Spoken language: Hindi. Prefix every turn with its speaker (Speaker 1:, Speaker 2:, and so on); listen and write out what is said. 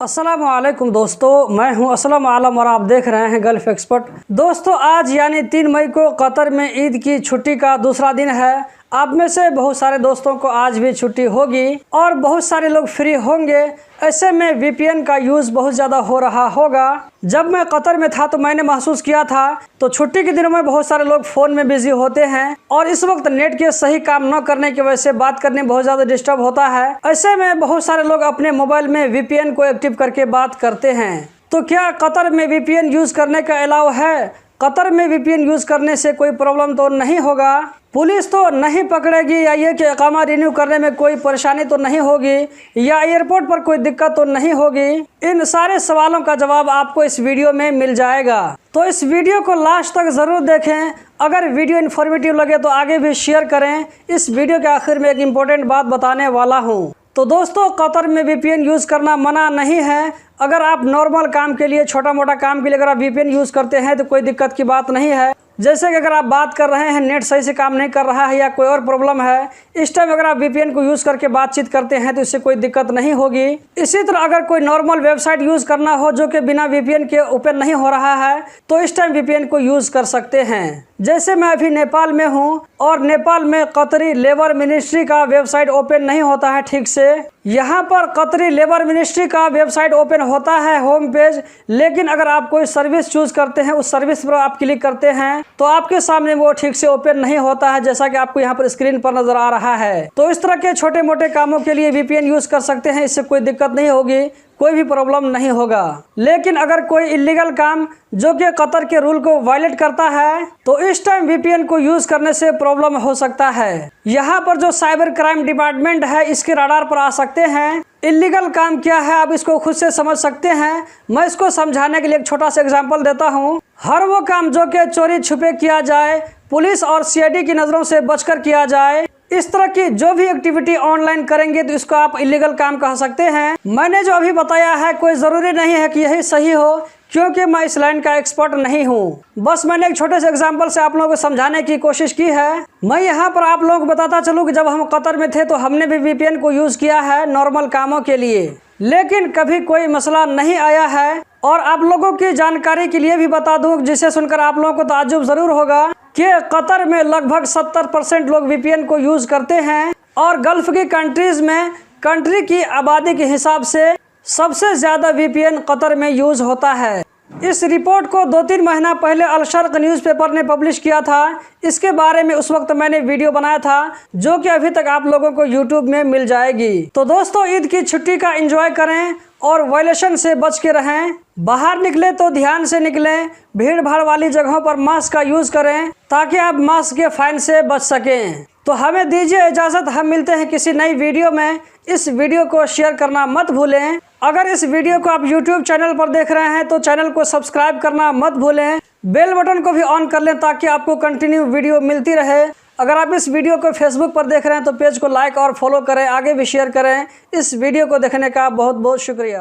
Speaker 1: अस्सलाम वालेकुम दोस्तों, मैं हूं असलम आलम और आप देख रहे हैं गल्फ एक्सपर्ट। दोस्तों, आज यानी 3 मई को कतर में ईद की छुट्टी का दूसरा दिन है। आप में से बहुत सारे दोस्तों को आज भी छुट्टी होगी और बहुत सारे लोग फ्री होंगे। ऐसे में वीपीएन का यूज़ बहुत ज़्यादा हो रहा होगा। जब मैं कतर में था तो मैंने महसूस किया था, तो छुट्टी के दिनों में बहुत सारे लोग फ़ोन में बिजी होते हैं और इस वक्त नेट के सही काम न करने की वजह से बात करने में बहुत ज़्यादा डिस्टर्ब होता है। ऐसे में बहुत सारे लोग अपने मोबाइल में वीपीएन को एक्टिव करके बात करते हैं। तो क्या कतर में वीपीएन यूज़ करने का अलाउ है? कतर में वीपीएन यूज़ करने से कोई प्रॉब्लम तो नहीं होगा? पुलिस तो नहीं पकड़ेगी या ये कि इकामा रिन्यू करने में कोई परेशानी तो नहीं होगी या एयरपोर्ट पर कोई दिक्कत तो नहीं होगी? इन सारे सवालों का जवाब आपको इस वीडियो में मिल जाएगा, तो इस वीडियो को लास्ट तक ज़रूर देखें। अगर वीडियो इन्फॉर्मेटिव लगे तो आगे भी शेयर करें। इस वीडियो के आखिर में एक इम्पोर्टेंट बात बताने वाला हूँ। तो दोस्तों, कतर में वीपीएन यूज़ करना मना नहीं है। अगर आप नॉर्मल काम के लिए, छोटा मोटा काम के लिए अगर आप वीपीएन यूज़ करते हैं तो कोई दिक्कत की बात नहीं है। जैसे कि अगर आप बात कर रहे हैं, नेट सही से काम नहीं कर रहा है या कोई और प्रॉब्लम है, इस टाइम अगर आप वीपीएन को यूज़ करके बातचीत करते हैं तो इससे कोई दिक्कत नहीं होगी। इसी तरह अगर कोई नॉर्मल वेबसाइट यूज़ करना हो जो कि बिना वीपीएन के ओपन नहीं हो रहा है, तो इस टाइम वीपीएन को यूज़ कर सकते हैं। जैसे मैं अभी नेपाल में हूँ और नेपाल में कतरी लेबर मिनिस्ट्री का वेबसाइट ओपन नहीं होता है ठीक से। यहाँ पर कतरी लेबर मिनिस्ट्री का वेबसाइट ओपन होता है होम पेज, लेकिन अगर आप कोई सर्विस चूज करते हैं, उस सर्विस पर आप क्लिक करते हैं तो आपके सामने वो ठीक से ओपन नहीं होता है, जैसा कि आपको यहाँ पर स्क्रीन पर नजर आ रहा है। तो इस तरह के छोटे मोटे कामों के लिए वीपीएन यूज कर सकते हैं, इससे कोई दिक्कत नहीं होगी, कोई भी प्रॉब्लम नहीं होगा। लेकिन अगर कोई इलीगल काम जो कि कतर के रूल को वायलेट करता है तो इस टाइम वीपीएन को यूज करने से प्रॉब्लम हो सकता है। यहाँ पर जो साइबर क्राइम डिपार्टमेंट है, इसके रडार पर आ सकते हैं। इलीगल काम क्या है आप इसको खुद से समझ सकते हैं। मैं इसको समझाने के लिए एक छोटा सा एग्जाम्पल देता हूँ। हर वो काम जो कि चोरी छुपे किया जाए, पुलिस और सीआईडी की नज़रों से बचकर किया जाए, इस तरह की जो भी एक्टिविटी ऑनलाइन करेंगे तो इसको आप इलीगल काम कह सकते हैं। मैंने जो अभी बताया है कोई ज़रूरी नहीं है कि यही सही हो, क्योंकि मैं इस लाइन का एक्सपर्ट नहीं हूँ। बस मैंने एक छोटे से एग्जांपल से आप लोगों को समझाने की कोशिश की है। मैं यहाँ पर आप लोगों को बताता चलूँ कि जब हम कतर में थे तो हमने भी वीपीएन को यूज़ किया है नॉर्मल कामों के लिए, लेकिन कभी कोई मसला नहीं आया है। और आप लोगों की जानकारी के लिए भी बता दूँ, जिसे सुनकर आप लोगों को ताज्जुब ज़रूर होगा कि कतर में लगभग 70% लोग वीपीएन को यूज़ करते हैं और गल्फ की कंट्रीज़ में कंट्री की आबादी के हिसाब से सबसे ज़्यादा वीपीएन कतर में यूज़ होता है। इस रिपोर्ट को 2-3 महीना पहले अल शर्क न्यूज़पेपर ने पब्लिश किया था। इसके बारे में उस वक्त मैंने वीडियो बनाया था जो कि अभी तक आप लोगों को यूट्यूब में मिल जाएगी। तो दोस्तों, ईद की छुट्टी का एंजॉय करें और वायलेशन से बच के रहें। बाहर निकले तो ध्यान से निकलें। भीड़ भाड़ वाली जगहों पर मास्क का यूज़ करें ताकि आप मास्क के फाइन से बच सकें। तो हमें दीजिए इजाज़त, हम मिलते हैं किसी नई वीडियो में। इस वीडियो को शेयर करना मत भूलें। अगर इस वीडियो को आप यूट्यूब चैनल पर देख रहे हैं तो चैनल को सब्सक्राइब करना मत भूलें। बेल बटन को भी ऑन कर लें ताकि आपको कंटिन्यू वीडियो मिलती रहे। अगर आप इस वीडियो को फेसबुक पर देख रहे हैं तो पेज को लाइक और फॉलो करें, आगे भी शेयर करें। इस वीडियो को देखने का बहुत बहुत शुक्रिया।